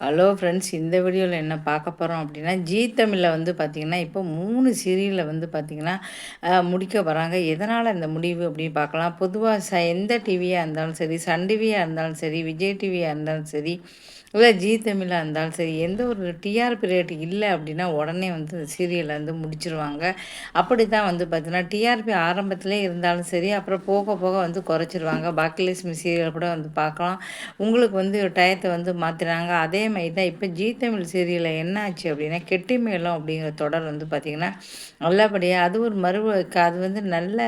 Hello friends, இந்த வீடியோவில் என்ன பார்க்க போகிறோம் அப்படின்னா, ஜீ தமிழில் வந்து பார்த்திங்கன்னா இப்போ 3 சீரியலை வந்து பார்த்திங்கன்னா முடிக்க வராங்க. எதனால் இந்த முடிவு அப்படின்னு பார்க்கலாம். பொதுவாக எந்த டிவியாக இருந்தாலும் சரி, சன் டிவியாக இருந்தாலும் சரி, விஜய் டிவியாக இருந்தாலும் சரி, இல்லை ஜீ தமிழாக இருந்தாலும் சரி, எந்த ஒரு டிஆர்பி ரேட் இல்லை அப்படின்னா உடனே வந்து இந்த சீரியலை வந்து முடிச்சிருவாங்க. அப்படி தான் வந்து பார்த்தீங்கன்னா டிஆர்பி ஆரம்பத்திலே இருந்தாலும் சரி, அப்புறம் போக போக வந்து குறைச்சிருவாங்க. பாக்கியலட்சுமி சீரியல் கூட வந்து பார்க்கலாம். உங்களுக்கு வந்து டயத்தை வந்து மாற்றினாங்க. அதே மாதிரி தான் இப்போ ஜீ தமிழ் சீரியலில் என்ன ஆச்சு அப்படின்னா, கெட்டி மேளம் அப்படிங்கிற தொடர் வந்து பார்த்திங்கன்னா நல்லபடியாக அது ஒரு அது வந்து நல்ல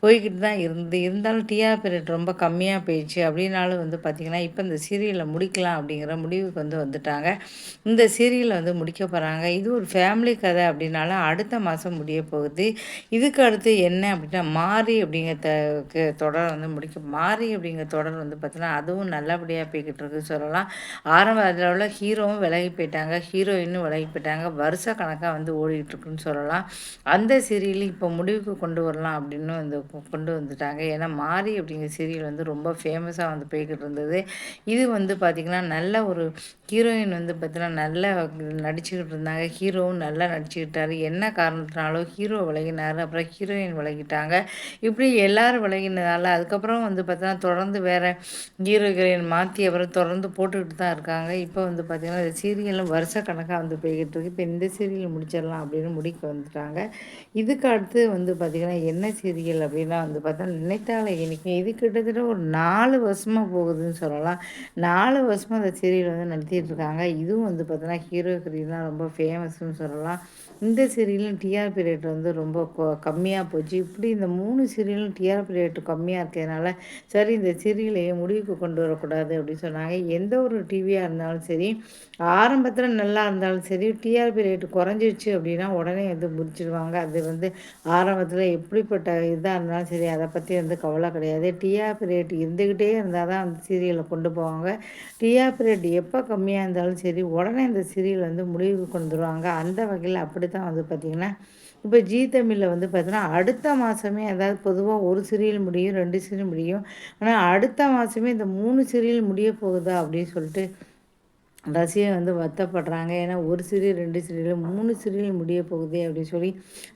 போய்கிட்டு தான் இருந்தாலும் டிஆர்பி ரேட் ரொம்ப கம்மியாக போயிடுச்சு அப்படின்னாலும் வந்து பார்த்திங்கன்னா, இப்போ இந்த சீரியலை முடிக்கலாம் அப்படிங்கிற முடிவுக்கு வந்து வந்துட்டாங்க. இந்த சீரியலை வந்து முடிக்க போகிறாங்க. இது ஒரு ஃபேமிலி கதை அப்படின்னாலும் அடுத்த மாதம் முடிய போகுது. இதுக்கு அடுத்து என்ன அப்படின்னா, மாரி அப்படிங்கிற தொடர் வந்து மாரி அப்படிங்கிற தொடர் வந்து பார்த்திங்கன்னா அதுவும் நல்லபடியாக போய்கிட்டு இருக்கு சொல்லலாம். ஆரம்ப அதில் உள்ள ஹீரோவும் விலகி போயிட்டாங்க, ஹீரோயினும் விலகி போயிட்டாங்க. வருஷ கணக்காக வந்து ஓடிட்டுருக்குன்னு சொல்லலாம். அந்த சீரியல் இப்போ முடிவுக்கு கொண்டு வரலாம் அப்படின்னு வந்து கொண்டு வந்துட்டாங்க. ஏன்னா மாரி அப்படிங்கிற சீரியல் வந்து ரொம்ப ஃபேமஸாக வந்து போய்கிட்டு இருந்தது. இது வந்து பார்த்திங்கன்னா நல்ல ஒரு ஹீரோயின் வந்து பார்த்திங்கன்னா நல்லா நடிச்சுக்கிட்டு இருந்தாங்க. ஹீரோவும் நல்லா நடிச்சுக்கிட்டாரு. என்ன காரணத்தினாலும் ஹீரோ விலகினார், அப்புறம் ஹீரோயின் விலகிட்டாங்க. இப்படி எல்லோரும் விலகினதால அதுக்கப்புறம் வந்து பார்த்தீங்கன்னா தொடர்ந்து வேறு ஹீரோ ஹீரோயின் மாற்றி அப்புறம் தொடர்ந்து போட்டுக்கிட்டு தான் இருக்காங்க. இப்போ வந்து பார்த்திங்கன்னா இந்த சீரியலும் வருஷக்கணக்காக வந்து போய்கிட்டு இருக்கு. இப்போ இந்த சீரியல் முடிச்சிடலாம் அப்படின்னு முடிக்க வந்துட்டாங்க. இதுக்கு அடுத்து வந்து பார்த்திங்கன்னா என்ன சீரியல் அப்படின்னா வந்து பார்த்தா நினைத்தாலே இன்றைக்கி இது கிட்டத்தட்ட ஒரு 4 வருஷமாக போகுதுன்னு சொல்லலாம். 4 வருஷமாக அந்த சீரியல் வந்து நடத்திட்டு இருக்காங்க. இதுவும் வந்து பார்த்தோன்னா ஹீரோ ஹீரோயின்லாம் ரொம்ப ஃபேமஸ்ன்னு சொல்லலாம். இந்த சீரியலும் டிஆர்பி ரேட் வந்து ரொம்ப கம்மியாக போச்சு. இப்படி இந்த 3 சீரியலும் டிஆர்பி ரேட்டு கம்மியாக இருக்கிறதுனால சரி இந்த சீரியலையே முடிவுக்கு கொண்டு வரக்கூடாது அப்படின்னு சொன்னாங்க. எந்த ஒரு டிவியாக இருந்தாலும் சரி, ஆரம்பத்தில் நல்லா இருந்தாலும் சரி, டிஆர்பி ரேட்டு குறைஞ்சிருச்சு அப்படின்னா உடனே வந்து முடிச்சிடுவாங்க. அது வந்து ஆரம்பத்தில் எப்படிப்பட்ட இதாக இருந்தாலும் சரி, அதை பற்றி வந்து கவலை கிடையாது. டிஆர்பி ரேட் இருந்துக்கிட்டே இருந்தால் தான் அந்த சீரியலை கொண்டு போவாங்க. டிஆர்பி ரேட் எப்போ கம்மியாக இருந்தாலும் சரி, உடனே இந்த சீரியல் வந்து முடிவுக்கு கொண்டு வருவாங்க. அந்த வகையில் அப்படி தான் வந்து பார்த்திங்கன்னா இப்போ ஜீ தமிழில் வந்து பார்த்தீங்கன்னா அடுத்த மாதமே, அதாவது பொதுவாக ஒரு சீரியல் முடியும், 2 சீரியல் முடியும். ஆனால் அடுத்த மாதமே இந்த 3 சீரியல் முடிய போகுதா அப்படின்னு சொல்லிட்டு ரசிகர் வந்து வருத்தப்படுறாங்க. ஏன்னா ஒரு சீரியல், 2 சீரியல், 3 சீரியல் முடிய போகுதே அப்படின்னு சொல்லி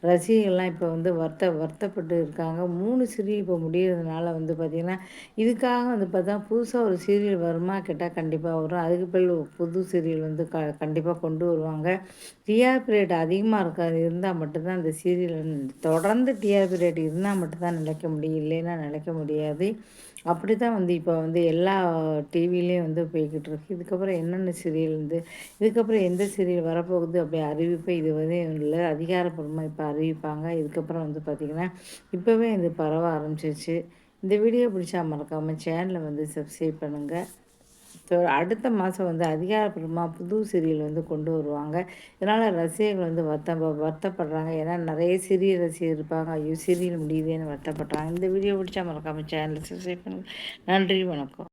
ரசிகர்கள்லாம் இப்போ வந்து வருத்தப்பட்டு இருக்காங்க. 3 சீரியல் இப்போ முடியறதுனால வந்து பார்த்திங்கன்னா, இதுக்காக வந்து பார்த்தா புதுசாக ஒரு சீரியல் வருமா கேட்டால் கண்டிப்பாக வரும். அதுக்கு பிறகு புது சீரியல் வந்து கண்டிப்பாக கொண்டு வருவாங்க. டிஆர்பி ரேட் அதிகமாக இருக்காது இருந்தால் மட்டும்தான் அந்த சீரியல் தொடர்ந்து டிஆர்பி ரேட் இருந்தால் மட்டும்தான் நிலைக்க முடியும், இல்லைன்னா நிலைக்க முடியாது. அப்படி தான் வந்து இப்போ வந்து எல்லா டிவிலேயும் வந்து போய்கிட்டு இருக்கு. இதுக்கப்புறம் என்னென்ன சீரியல் வந்து இதுக்கப்புறம் எந்த சீரியல் வரப்போகுது அப்படி அறிவிப்பு இது வந்து இல்லை, அதிகாரப்பூர்வமாக இப்போ அறிவிப்பாங்க. இதுக்கப்புறம் வந்து பார்த்திங்கன்னா இப்போவே இது பரவ ஆரம்பிச்சிருச்சு. இந்த வீடியோ பிடிச்சா மறக்காமல் சேனலை வந்து சப்ஸ்கிரைப் பண்ணுங்கள். அடுத்த மாதம் வந்து அதிகாரப்பூர்வமாக புது சீரியல் வந்து கொண்டு வருவாங்க. இதனால் ரசிகர்கள் வந்து வருத்தப்படுறாங்க. ஏன்னா நிறைய சீரியல் ரசிகர் இருப்பாங்க. ஐயோ சீரியல் முடியுதேன்னு வருத்தப்படுறாங்க. இந்த வீடியோ பிடிச்சா மறக்காமல் சேனலை சப்ஸ்கிரைப் பண்ணுங்கள். நன்றி, வணக்கம்.